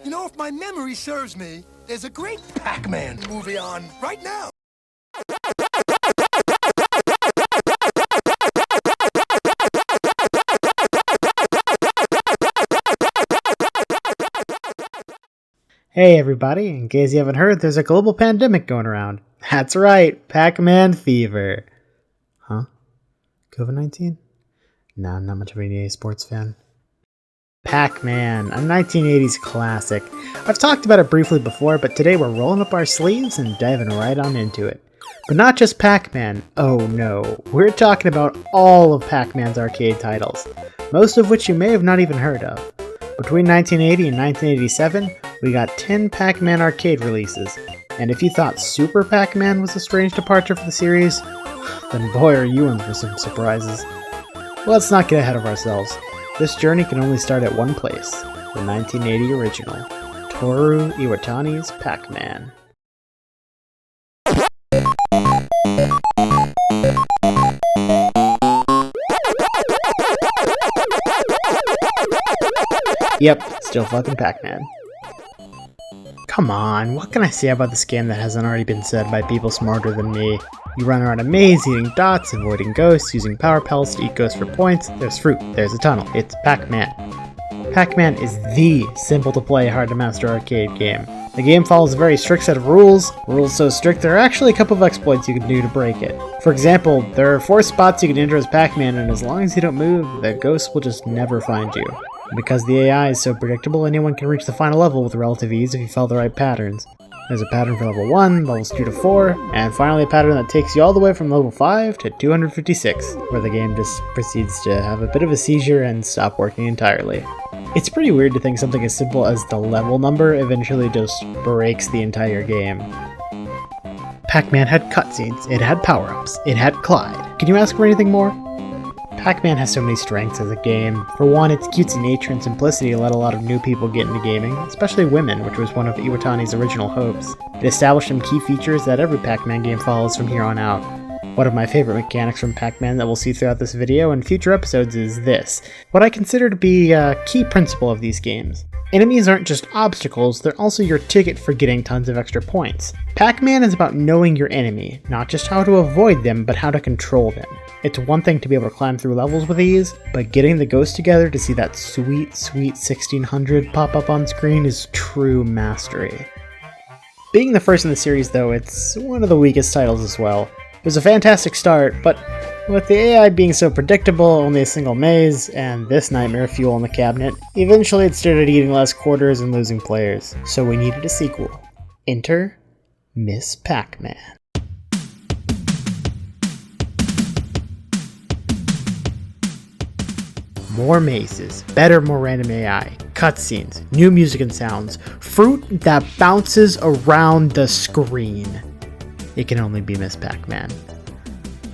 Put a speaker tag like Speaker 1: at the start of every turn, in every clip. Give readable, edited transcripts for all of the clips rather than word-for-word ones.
Speaker 1: You know, if my memory serves me, there's a great Pac-Man movie on right now.
Speaker 2: Hey everybody, in case you haven't heard, there's a global pandemic going around. That's right, Pac-Man fever. Huh? COVID-19? Nah, I'm not much of an EA Sports fan. Pac-Man, a 1980s classic. I've talked about it briefly before, but today we're rolling up our sleeves and diving right on into it. But not just Pac-Man, oh no, we're talking about all of Pac-Man's arcade titles, most of which you may have not even heard of. Between 1980 and 1987, we got 10 Pac-Man arcade releases, and if you thought Super Pac-Man was a strange departure for the series, then boy are you in for some surprises. Let's not get ahead of ourselves. This journey can only start at one place, the 1980 original, Toru Iwatani's Pac-Man. Yep, still fucking Pac-Man. Come on, what can I say about this game that hasn't already been said by people smarter than me? You run around a maze, eating dots, avoiding ghosts, using power pellets to eat ghosts for points. There's fruit, there's a tunnel. It's Pac-Man. Pac-Man is the simple-to-play, hard-to-master arcade game. The game follows a very strict set of rules so strict there are actually a couple of exploits you can do to break it. For example, there are 4 spots you can enter as Pac-Man, and as long as you don't move, the ghosts will just never find you. Because the AI is so predictable, anyone can reach the final level with relative ease if you follow the right patterns. There's a pattern for level 1, levels 2 to 4, and finally a pattern that takes you all the way from level 5 to 256, where the game just proceeds to have a bit of a seizure and stop working entirely. It's pretty weird to think something as simple as the level number eventually just breaks the entire game. Pac-Man had cutscenes, it had power-ups, it had Clyde. Can you ask for anything more? Pac-Man has so many strengths as a game. For one, its cutesy nature and simplicity let a lot of new people get into gaming, especially women, which was one of Iwatani's original hopes. It established some key features that every Pac-Man game follows from here on out. One of my favorite mechanics from Pac-Man that we'll see throughout this video and future episodes is this, what I consider to be a key principle of these games. Enemies aren't just obstacles, they're also your ticket for getting tons of extra points. Pac-Man is about knowing your enemy, not just how to avoid them, but how to control them. It's one thing to be able to climb through levels with ease, but getting the ghosts together to see that sweet 1600 pop up on screen is true mastery. Being the first in the series though, it's one of the weakest titles as well. It was a fantastic start, but with the AI being so predictable, only a single maze, and this nightmare fuel in the cabinet, eventually it started eating less quarters and losing players, so we needed a sequel. Enter Miss Pac-Man. More mazes, better, more random AI, cutscenes, new music and sounds, fruit that bounces around the screen. It can only be Miss Pac-Man.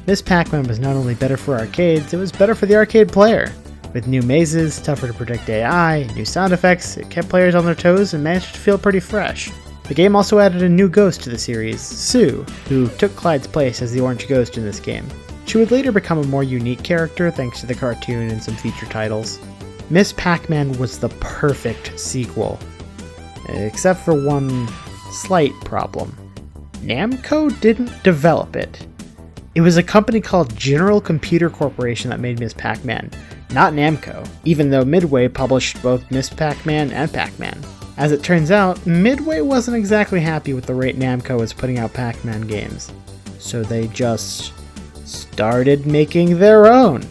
Speaker 2: Miss Pac-Man was not only better for arcades, it was better for the arcade player. With new mazes, tougher to predict AI, new sound effects, it kept players on their toes and managed to feel pretty fresh. The game also added a new ghost to the series, Sue, who took Clyde's place as the orange ghost in this game. She would later become a more unique character thanks to the cartoon and some feature titles. Miss Pac-Man was the perfect sequel, except for one slight problem. Namco didn't develop it. It was a company called General Computer Corporation that made Miss Pac-Man, not Namco, even though Midway published both Miss Pac-Man and Pac-Man. As it turns out, Midway wasn't exactly happy with the rate Namco was putting out Pac-Man games, so they just started making their own.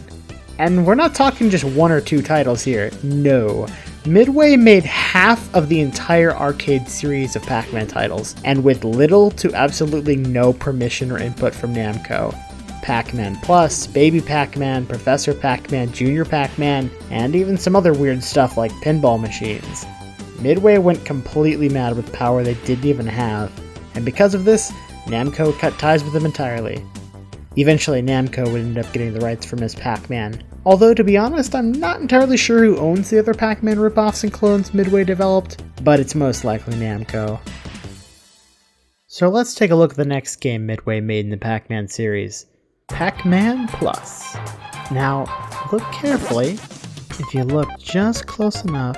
Speaker 2: And we're not talking just 1 or 2 titles here, no. Midway made half of the entire arcade series of Pac-Man titles, and with little to absolutely no permission or input from Namco. Pac-Man Plus, Baby Pac-Man, Professor Pac-Man, Junior Pac-Man, and even some other weird stuff like pinball machines. Midway went completely mad with power they didn't even have, and because of this, Namco cut ties with them entirely. Eventually, Namco would end up getting the rights for Miss Pac-Man. Although, to be honest, I'm not entirely sure who owns the other Pac-Man ripoffs and clones Midway developed, but it's most likely Namco. So let's take a look at the next game Midway made in the Pac-Man series, Pac-Man Plus. Now, look carefully. If you look just close enough,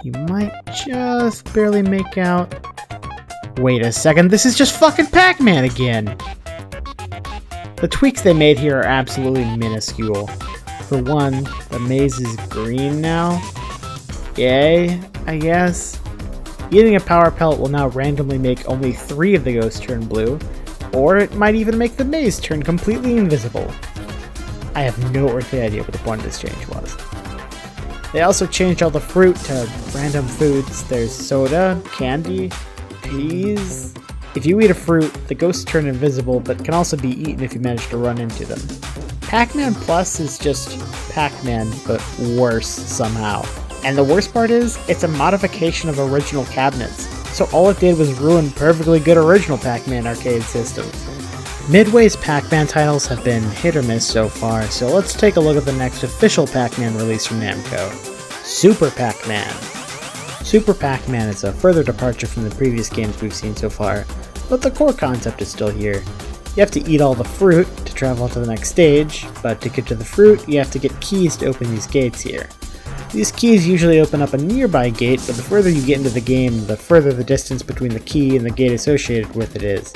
Speaker 2: you might just barely make out. Wait a second, this is just fucking Pac-Man again! The tweaks they made here are absolutely minuscule. For one, the maze is green now. Yay, I guess. Eating a power pellet will now randomly make only 3 of the ghosts turn blue, or it might even make the maze turn completely invisible. I have no earthly idea what the point of this change was. They also changed all the fruit to random foods. There's soda, candy, peas. If you eat a fruit, the ghosts turn invisible, but can also be eaten if you manage to run into them. Pac-Man Plus is just Pac-Man, but worse somehow. And the worst part is, it's a modification of original cabinets, so all it did was ruin perfectly good original Pac-Man arcade systems. Midway's Pac-Man titles have been hit or miss so far, so let's take a look at the next official Pac-Man release from Namco, Super Pac-Man. Super Pac-Man is a further departure from the previous games we've seen so far, but the core concept is still here. You have to eat all the fruit to travel to the next stage, but to get to the fruit, you have to get keys to open these gates here. These keys usually open up a nearby gate, but the further you get into the game, the further the distance between the key and the gate associated with it is.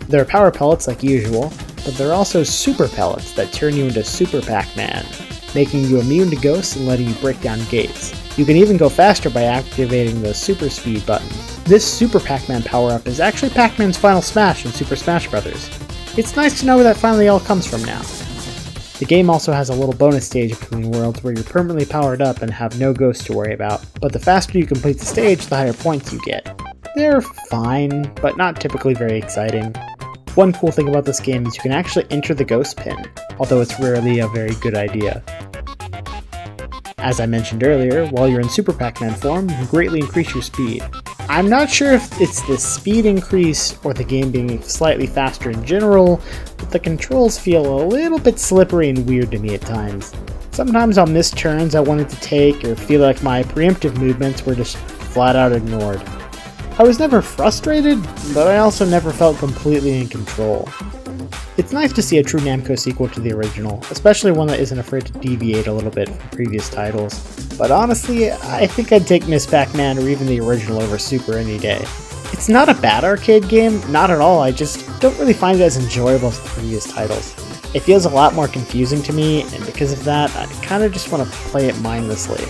Speaker 2: There are power pellets like usual, but there are also super pellets that turn you into Super Pac-Man, making you immune to ghosts and letting you break down gates. You can even go faster by activating the Super Speed button. This Super Pac-Man power-up is actually Pac-Man's final smash in Super Smash Bros. It's nice to know where that finally all comes from now. The game also has a little bonus stage between worlds where you're permanently powered up and have no ghosts to worry about, but the faster you complete the stage, the higher points you get. They're fine, but not typically very exciting. One cool thing about this game is you can actually enter the ghost pin, although it's rarely a very good idea. As I mentioned earlier, while you're in Super Pac-Man form, you can greatly increase your speed. I'm not sure if it's the speed increase or the game being slightly faster in general, but the controls feel a little bit slippery and weird to me at times. Sometimes I'll miss turns I wanted to take or feel like my preemptive movements were just flat out ignored. I was never frustrated, but I also never felt completely in control. It's nice to see a true Namco sequel to the original, especially one that isn't afraid to deviate a little bit from previous titles. But honestly, I think I'd take Miss Pac-Man or even the original over Super any day. It's not a bad arcade game, not at all, I just don't really find it as enjoyable as the previous titles. It feels a lot more confusing to me, and because of that, I kinda just want to play it mindlessly.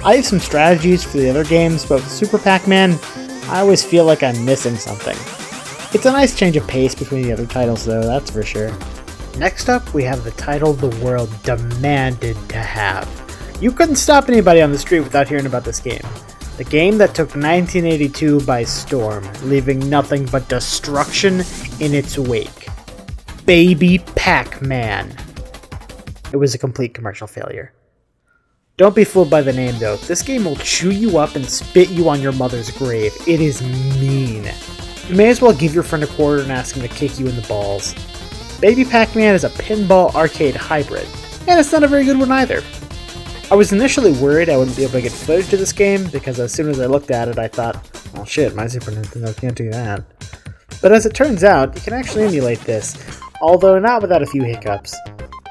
Speaker 2: I have some strategies for the other games, but with Super Pac-Man, I always feel like I'm missing something. It's a nice change of pace between the other titles though, that's for sure. Next up, we have the title the world demanded to have. You couldn't stop anybody on the street without hearing about this game. The game that took 1982 by storm, leaving nothing but destruction in its wake. Baby Pac-Man. It was a complete commercial failure. Don't be fooled by the name though, this game will chew you up and spit you on your mother's grave. It is mean. You may as well give your friend a quarter and ask him to kick you in the balls. Baby Pac-Man is a pinball arcade hybrid, and it's not a very good one either. I was initially worried I wouldn't be able to get footage to this game, because as soon as I looked at it I thought, oh shit, my Super Nintendo can't do that. But as it turns out, you can actually emulate this, although not without a few hiccups.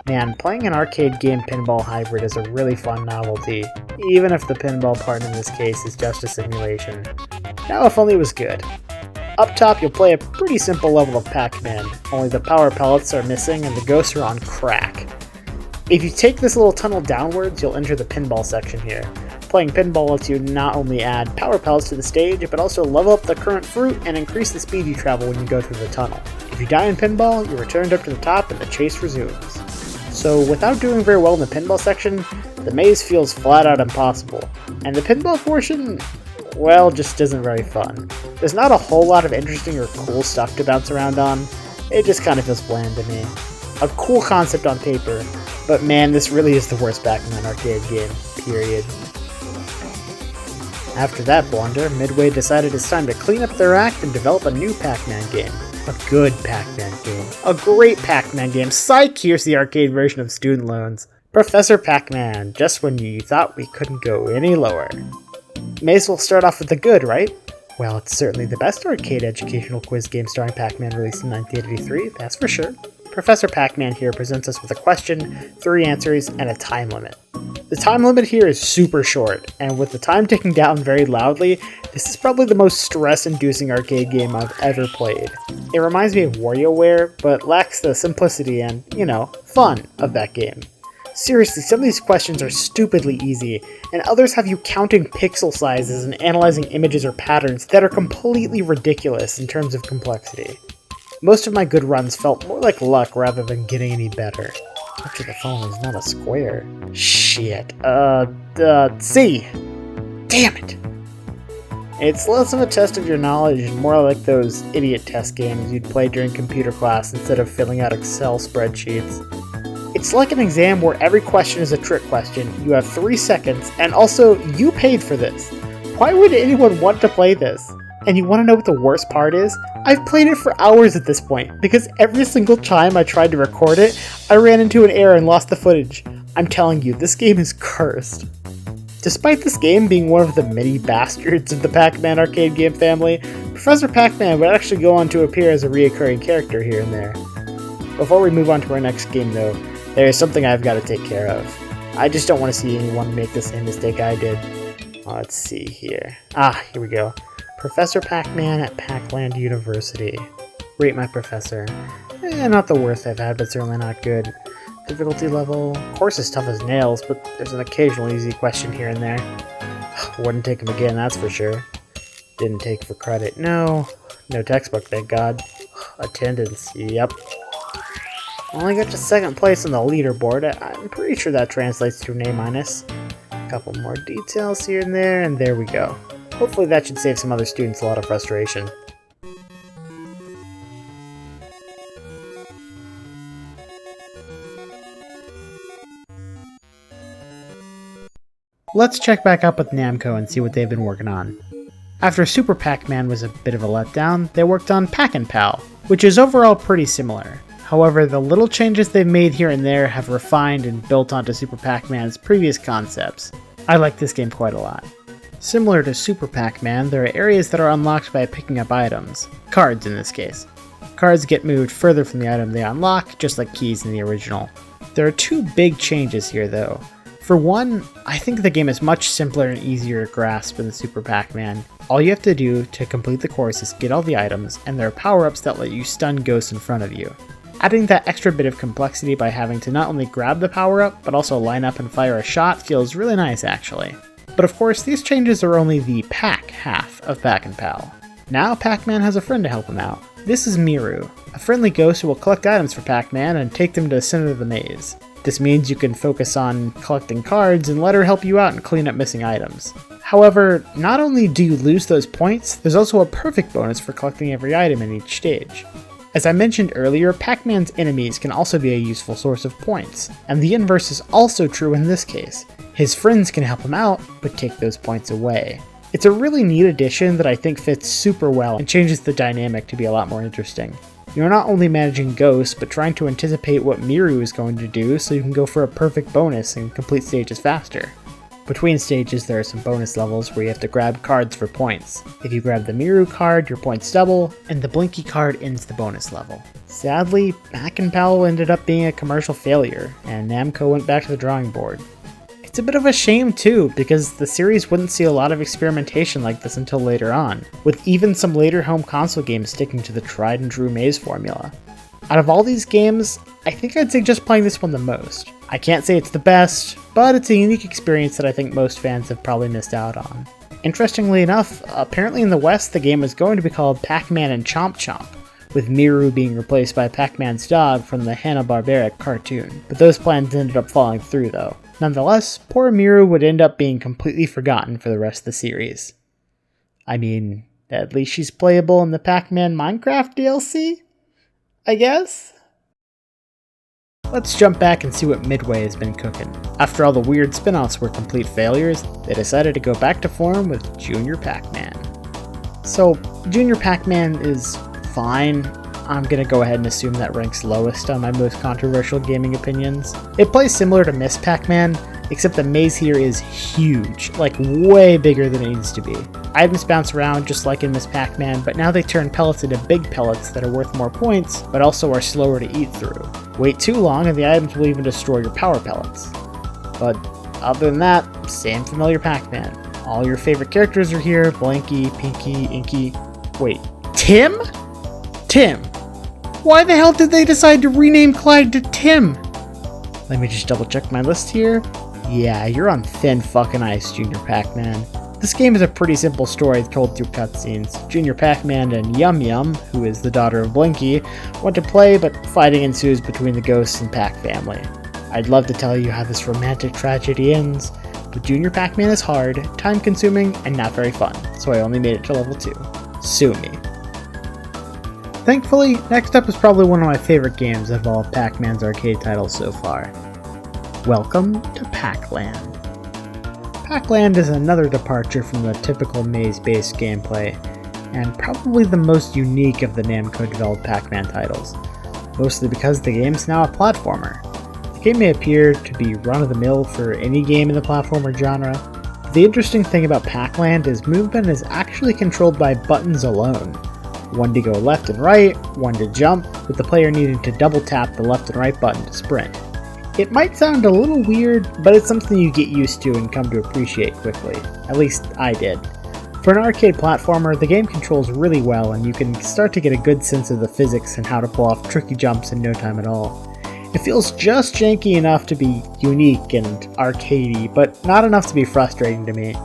Speaker 2: Man, playing an arcade game pinball hybrid is a really fun novelty, even if the pinball part in this case is just a simulation. Now if only it was good. Up top you'll play a pretty simple level of Pac-Man, only the power pellets are missing and the ghosts are on crack. If you take this little tunnel downwards, you'll enter the pinball section here. Playing pinball lets you not only add power pellets to the stage, but also level up the current fruit and increase the speed you travel when you go through the tunnel. If you die in pinball, you're returned up to the top and the chase resumes. So without doing very well in the pinball section, the maze feels flat out impossible, and the pinball portion, well, just isn't very fun. There's not a whole lot of interesting or cool stuff to bounce around on, it just kind of feels bland to me. A cool concept on paper, but man, this really is the worst Pac-Man arcade game, period. After that blunder, Midway decided it's time to clean up their act and develop a new Pac-Man game. A good Pac-Man game. A great Pac-Man game. Psych! Here's the arcade version of Student Loans. Professor Pac-Man, just when you thought we couldn't go any lower. May as well start off with the good, right? Well, it's certainly the best arcade educational quiz game starring Pac-Man released in 1983, that's for sure. Professor Pac-Man here presents us with a question, 3 answers, and a time limit. The time limit here is super short, and with the time ticking down very loudly, this is probably the most stress-inducing arcade game I've ever played. It reminds me of WarioWare, but lacks the simplicity and, fun of that game. Seriously, some of these questions are stupidly easy, and others have you counting pixel sizes and analyzing images or patterns that are completely ridiculous in terms of complexity. Most of my good runs felt more like luck rather than getting any better. Actually, the phone is not a square. Shit. C! Damn it! It's less of a test of your knowledge and more like those idiot test games you'd play during computer class instead of filling out Excel spreadsheets. It's like an exam where every question is a trick question, you have 3 seconds, and also, you paid for this. Why would anyone want to play this? And you want to know what the worst part is? I've played it for hours at this point, because every single time I tried to record it, I ran into an error and lost the footage. I'm telling you, this game is cursed. Despite this game being one of the many bastards of the Pac-Man arcade game family, Professor Pac-Man would actually go on to appear as a reoccurring character here and there. Before we move on to our next game though, there is something I've got to take care of. I just don't want to see anyone make the same mistake I did. Let's see here. Here we go. Professor Pac-Man at Pac-Land University. Rate my professor. Not the worst I've had, but certainly not good. Difficulty level. Course is tough as nails, but there's an occasional easy question here and there. Wouldn't take him again, that's for sure. Didn't take for credit. No textbook, thank God. Attendance. Yep. Only got to second place on the leaderboard. I'm pretty sure that translates to an A-. A couple more details here and there we go. Hopefully that should save some other students a lot of frustration. Let's check back up with Namco and see what they've been working on. After Super Pac-Man was a bit of a letdown, they worked on Pac Pal, which is overall pretty similar. However, the little changes they've made here and there have refined and built onto Super Pac-Man's previous concepts. I like this game quite a lot. Similar to Super Pac-Man, there are areas that are unlocked by picking up items. Cards in this case. Cards get moved further from the item they unlock, just like keys in the original. There are 2 big changes here though. For one, I think the game is much simpler and easier to grasp than Super Pac-Man. All you have to do to complete the course is get all the items, and there are power-ups that let you stun ghosts in front of you. Adding that extra bit of complexity by having to not only grab the power-up, but also line up and fire a shot feels really nice actually. But of course, these changes are only the Pac half of Pac Pal. Now Pac-Man has a friend to help him out. This is Miru, a friendly ghost who will collect items for Pac-Man and take them to the center of the maze. This means you can focus on collecting cards and let her help you out and clean up missing items. However, not only do you lose those points, there's also a perfect bonus for collecting every item in each stage. As I mentioned earlier, Pac-Man's enemies can also be a useful source of points, and the inverse is also true in this case. His friends can help him out, but take those points away. It's a really neat addition that I think fits super well and changes the dynamic to be a lot more interesting. You're not only managing ghosts, but trying to anticipate what Miru is going to do so you can go for a perfect bonus and complete stages faster. Between stages there are some bonus levels where you have to grab cards for points. If you grab the Miru card, your points double, and the Blinky card ends the bonus level. Sadly, Pac Pal ended up being a commercial failure, and Namco went back to the drawing board. It's a bit of a shame too, because the series wouldn't see a lot of experimentation like this until later on, with even some later home console games sticking to the tried and true maze formula. Out of all these games, I think I'd suggest playing this one the most. I can't say it's the best, but it's a unique experience that I think most fans have probably missed out on. Interestingly enough, apparently in the West the game was going to be called Pac-Man and Chomp, with Miru being replaced by Pac-Man's dog from the Hanna-Barbera cartoon, but those plans ended up falling through though. Nonetheless, poor Miru would end up being completely forgotten for the rest of the series. I mean, at least she's playable in the Pac-Man Minecraft DLC? I guess? Let's jump back and see what Midway has been cooking. After all the weird spin-offs were complete failures, they decided to go back to form with Junior Pac-Man. So, Junior Pac-Man is fine. I'm gonna go ahead and assume that ranks lowest on my most controversial gaming opinions. It plays similar to Miss Pac-Man, except the maze here is huge, like way bigger than it needs to be. Items bounce around just like in Miss Pac-Man, but now they turn pellets into big pellets that are worth more points, but also are slower to eat through. Wait too long and the items will even destroy your power pellets. But other than that, same familiar Pac-Man. All your favorite characters are here, Blanky, Pinky, Inky. Wait, Tim? Tim. Why the hell did they decide to rename Clyde to Tim? Let me just double check my list here. Yeah, you're on thin fucking ice, Junior Pac-Man. This game is a pretty simple story told through cutscenes. Junior Pac-Man and Yum Yum, who is the daughter of Blinky, want to play, but fighting ensues between the Ghosts and Pac family. I'd love to tell you how this romantic tragedy ends, but Junior Pac-Man is hard, time-consuming, and not very fun, so I only made it to level 2. Sue me. Thankfully, next up is probably one of my favorite games of all Pac-Man's arcade titles so far. Welcome to Pac-Land. Pac-Land is another departure from the typical maze-based gameplay, and probably the most unique of the Namco-developed Pac-Man titles, mostly because the game's now a platformer. The game may appear to be run-of-the-mill for any game in the platformer genre, but the interesting thing about Pac-Land is movement is actually controlled by buttons alone. One to go left and right, one to jump, with the player needing to double tap the left and right button to sprint. It might sound a little weird, but it's something you get used to and come to appreciate quickly. At least I did. For an arcade platformer, the game controls really well and you can start to get a good sense of the physics and how to pull off tricky jumps in no time at all. It feels just janky enough to be unique and arcadey, but not enough to be frustrating to me.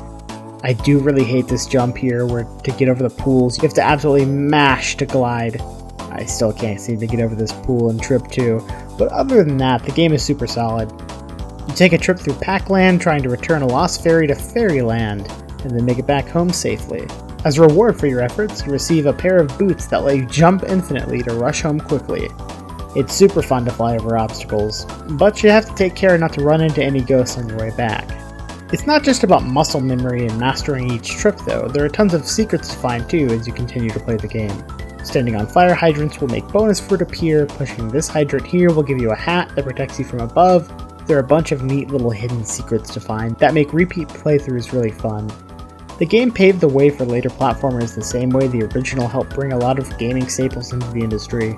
Speaker 2: I do really hate this jump here where to get over the pools you have to absolutely mash to glide. I still can't seem to get over this pool and trip too, but other than that, the game is super solid. You take a trip through Pac-Land trying to return a lost fairy to Fairyland, and then make it back home safely. As a reward for your efforts, you receive a pair of boots that let you jump infinitely to rush home quickly. It's super fun to fly over obstacles, but you have to take care not to run into any ghosts on your way back. It's not just about muscle memory and mastering each trip though, there are tons of secrets to find too as you continue to play the game. Standing on fire hydrants will make bonus fruit appear, pushing this hydrant here will give you a hat that protects you from above. There are a bunch of neat little hidden secrets to find that make repeat playthroughs really fun. The game paved the way for later platformers the same way the original helped bring a lot of gaming staples into the industry,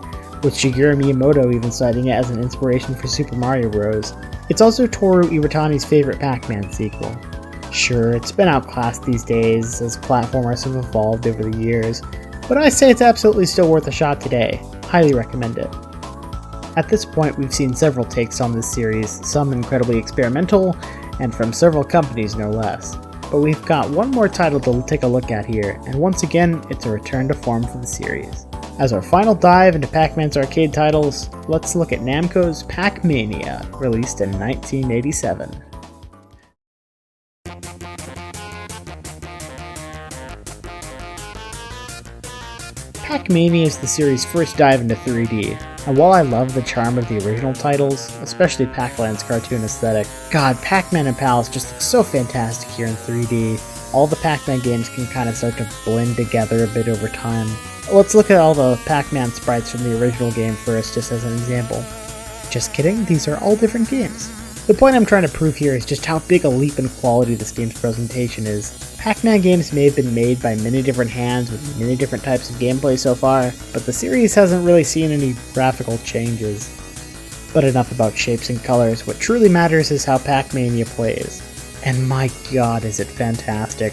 Speaker 2: with Shigeru Miyamoto even citing it as an inspiration for Super Mario Bros. It's also Toru Iwatani's favorite Pac-Man sequel. Sure, it's been outclassed these days as platformers have evolved over the years, but I say it's absolutely still worth a shot today. Highly recommend it. At this point, we've seen several takes on this series, some incredibly experimental, and from several companies no less. But we've got one more title to take a look at here, and once again, it's a return to form for the series. As our final dive into Pac-Man's arcade titles, let's look at Namco's Pac-Mania, released in 1987. Pac-Mania is the series' first dive into 3D, and while I love the charm of the original titles, especially Pac-Land's cartoon aesthetic, God, Pac-Man and Pals just look so fantastic here in 3D. All the Pac-Man games can kind of start to blend together a bit over time. Let's look at all the Pac-Man sprites from the original game first, just as an example. Just kidding, these are all different games. The point I'm trying to prove here is just how big a leap in quality this game's presentation is. Pac-Man games may have been made by many different hands with many different types of gameplay so far, but the series hasn't really seen any graphical changes. But enough about shapes and colors, what truly matters is how Pac-Mania plays. And my god is it fantastic.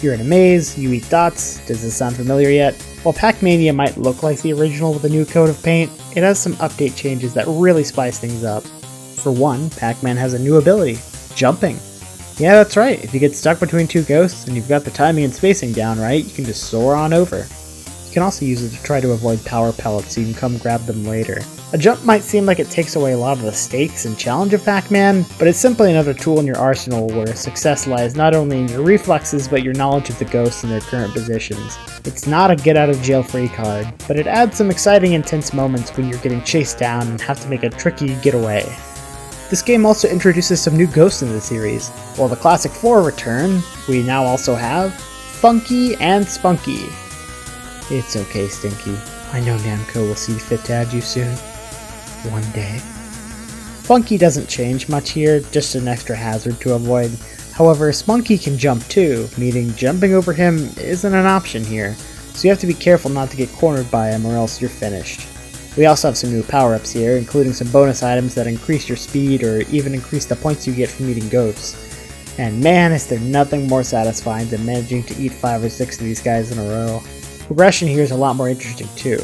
Speaker 2: You're in a maze, you eat dots, does this sound familiar yet? While Pac-Mania might look like the original with a new coat of paint, it has some update changes that really spice things up. For one, Pac-Man has a new ability, jumping. Yeah, that's right, if you get stuck between two ghosts and you've got the timing and spacing down right, you can just soar on over. You can also use it to try to avoid power pellets so you can come grab them later. A jump might seem like it takes away a lot of the stakes and challenge of Pac-Man, but it's simply another tool in your arsenal where success lies not only in your reflexes but your knowledge of the ghosts and their current positions. It's not a get-out-of-jail-free card, but it adds some exciting intense moments when you're getting chased down and have to make a tricky getaway. This game also introduces some new ghosts into the series. While the classic four return, we now also have Funky and Spunky. It's okay, Stinky. I know Namco will see fit to add you soon. One day. Funky doesn't change much here, just an extra hazard to avoid. However, Spunky can jump too, meaning jumping over him isn't an option here, so you have to be careful not to get cornered by him or else you're finished. We also have some new power-ups here, including some bonus items that increase your speed or even increase the points you get from eating ghosts. And man, is there nothing more satisfying than managing to eat 5 or 6 of these guys in a row. Progression here is a lot more interesting too.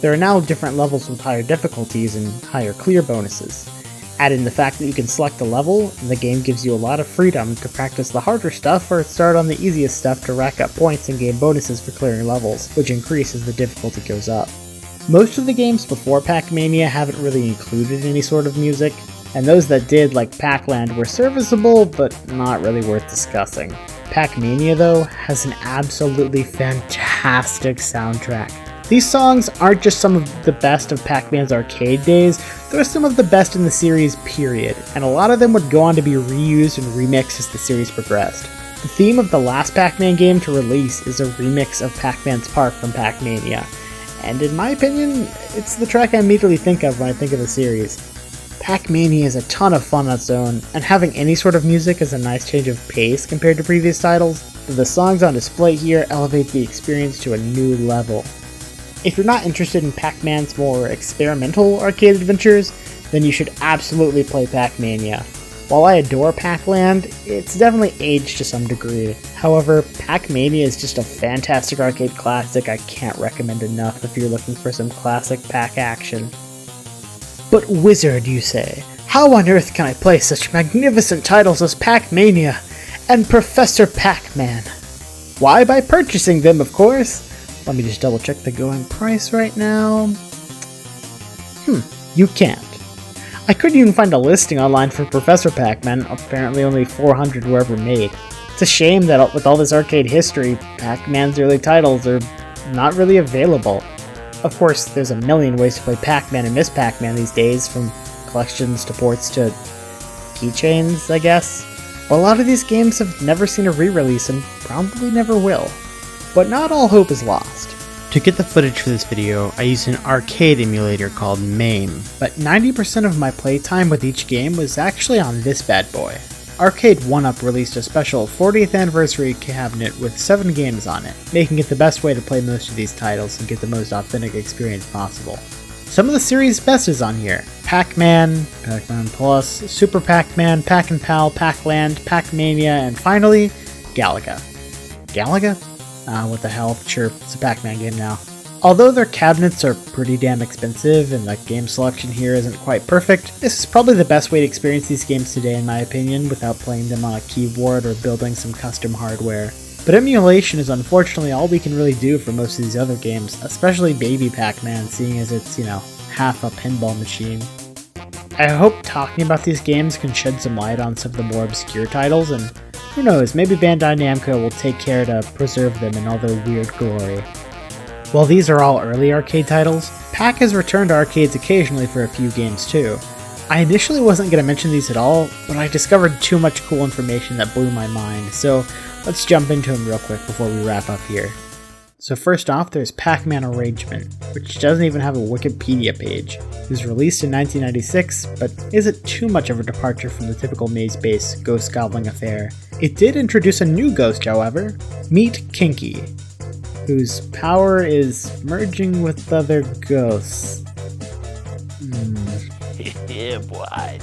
Speaker 2: There are now different levels with higher difficulties and higher clear bonuses. Add in the fact that you can select a level, and the game gives you a lot of freedom to practice the harder stuff or start on the easiest stuff to rack up points and gain bonuses for clearing levels, which increase as the difficulty goes up. Most of the games before Pac-Mania haven't really included any sort of music, and those that did, like Pac-Land, were serviceable, but not really worth discussing. Pac-Mania, though, has an absolutely fantastic soundtrack. These songs aren't just some of the best of Pac-Man's arcade days, they're some of the best in the series, period, and a lot of them would go on to be reused and remixed as the series progressed. The theme of the last Pac-Man game to release is a remix of Pac-Man's Park from Pac-Mania, and in my opinion, it's the track I immediately think of when I think of the series. Pac-Mania is a ton of fun on its own, and having any sort of music is a nice change of pace compared to previous titles, but the songs on display here elevate the experience to a new level. If you're not interested in Pac-Man's more experimental arcade adventures, then you should absolutely play Pac-Mania. While I adore Pac-Land, it's definitely aged to some degree. However, Pac-Mania is just a fantastic arcade classic I can't recommend enough if you're looking for some classic Pac action. But Wizard, you say? How on earth can I play such magnificent titles as Pac-Mania and Professor Pac-Man? Why, by purchasing them, of course. Let me just double check the going price right now. You can't. I couldn't even find a listing online for Professor Pac-Man, apparently only 400 were ever made. It's a shame that with all this arcade history, Pac-Man's early titles are not really available. Of course, there's a million ways to play Pac-Man and Miss Pac-Man these days, from collections to ports to keychains, I guess. But a lot of these games have never seen a re-release and probably never will. But not all hope is lost. To get the footage for this video, I used an arcade emulator called MAME, but 90% of my playtime with each game was actually on this bad boy. Arcade 1UP released a special 40th anniversary cabinet with 7 games on it, making it the best way to play most of these titles and get the most authentic experience possible. Some of the series' best is on here: Pac-Man, Pac-Man Plus, Super Pac-Man, Pac Pal, Pac-Land, Pac-Mania, and finally, Galaga. Galaga? What the hell, sure, it's a Pac-Man game now. Although their cabinets are pretty damn expensive and the game selection here isn't quite perfect, this is probably the best way to experience these games today in my opinion, without playing them on a keyboard or building some custom hardware. But emulation is unfortunately all we can really do for most of these other games, especially Baby Pac-Man, seeing as it's, half a pinball machine. I hope talking about these games can shed some light on some of the more obscure titles, and who knows, maybe Bandai Namco will take care to preserve them in all their weird glory. While these are all early arcade titles, Pac has returned to arcades occasionally for a few games too. I initially wasn't going to mention these at all, but I discovered too much cool information that blew my mind, so let's jump into them real quick before we wrap up here. So first off, there's Pac-Man Arrangement, which doesn't even have a Wikipedia page. It was released in 1996, but isn't too much of a departure from the typical maze-based ghost gobbling affair. It did introduce a new ghost, however. Meet Kinky, whose power is merging with other ghosts.
Speaker 3: Yeah, boy.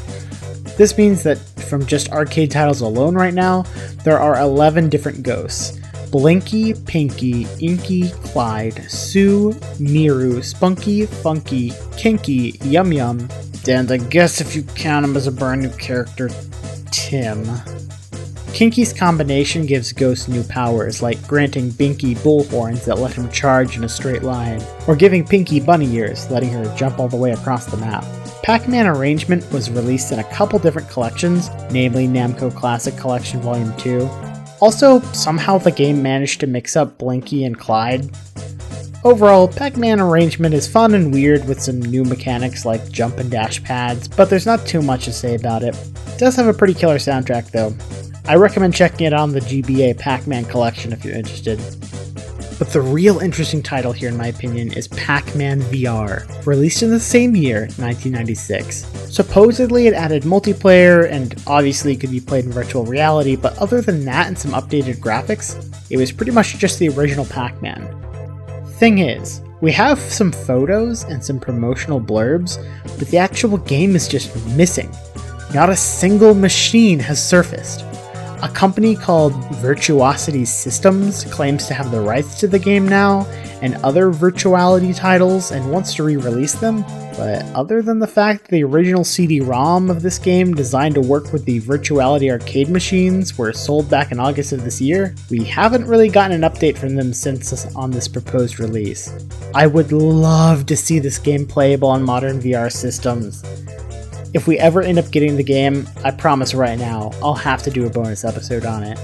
Speaker 2: This means that from just arcade titles alone right now, there are 11 different ghosts. Blinky, Pinky, Inky, Clyde, Sue, Miru, Spunky, Funky, Kinky, Yum Yum, and I guess if you count him as a brand new character, Tim. Kinky's combination gives ghosts new powers, like granting Binky bullhorns that let him charge in a straight line, or giving Pinky bunny ears, letting her jump all the way across the map. Pac-Man Arrangement was released in a couple different collections, namely Namco Classic Collection Volume 2. Also, somehow the game managed to mix up Blinky and Clyde. Overall, Pac-Man Arrangement is fun and weird with some new mechanics like jump and dash pads, but there's not too much to say about it. It does have a pretty killer soundtrack though. I recommend checking it out on the GBA Pac-Man collection if you're interested. But the real interesting title here in my opinion is Pac-Man VR, released in the same year, 1996. Supposedly it added multiplayer and obviously could be played in virtual reality, but other than that and some updated graphics, it was pretty much just the original Pac-Man. Thing is, we have some photos and some promotional blurbs, but the actual game is just missing. Not a single machine has surfaced. A company called Virtuosity Systems claims to have the rights to the game now, and other virtuality titles, and wants to re-release them, but other than the fact that the original CD-ROM of this game, designed to work with the Virtuality arcade machines, were sold back in August of this year, we haven't really gotten an update from them since on this proposed release. I would love to see this game playable on modern VR systems. If we ever end up getting the game, I promise right now, I'll have to do a bonus episode on it.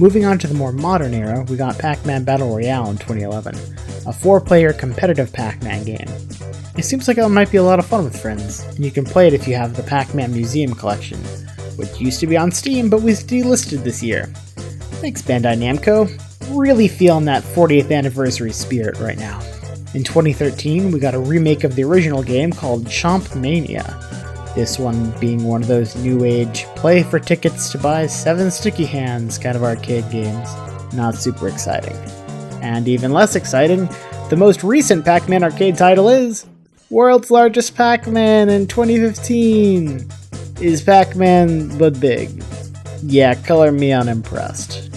Speaker 2: Moving on to the more modern era, we got Pac-Man Battle Royale in 2011, a 4-player competitive Pac-Man game. It seems like it might be a lot of fun with friends, and you can play it if you have the Pac-Man Museum Collection, which used to be on Steam but was delisted this year. Thanks Bandai Namco, really feeling that 40th anniversary spirit right now. In 2013, we got a remake of the original game called Chomp Mania, this one being one of those new age play for tickets to buy 7 sticky hands kind of arcade games. Not super exciting. And even less exciting, the most recent Pac-Man arcade title is World's Largest Pac-Man in 2015. Is Pac-Man but big? Yeah, color me unimpressed.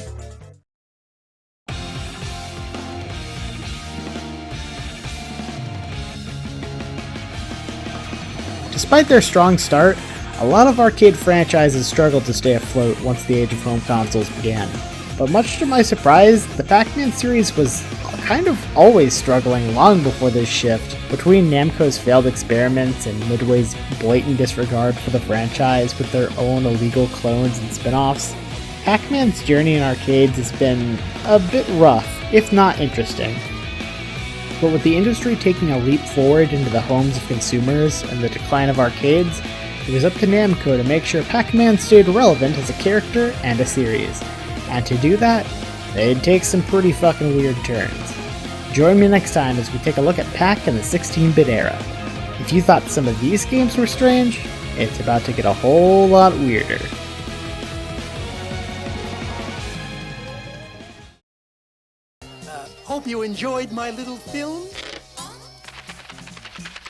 Speaker 2: Despite their strong start, a lot of arcade franchises struggled to stay afloat once the age of home consoles began. But much to my surprise, the Pac-Man series was kind of always struggling long before this shift. Between Namco's failed experiments and Midway's blatant disregard for the franchise with their own illegal clones and spin-offs, Pac-Man's journey in arcades has been a bit rough, if not interesting. But with the industry taking a leap forward into the homes of consumers and the decline of arcades, it was up to Namco to make sure Pac-Man stayed relevant as a character and a series. And to do that, they'd take some pretty fucking weird turns. Join me next time as we take a look at Pac in the 16-bit era. If you thought some of these games were strange, it's about to get a whole lot weirder.
Speaker 1: Hope you enjoyed my little film.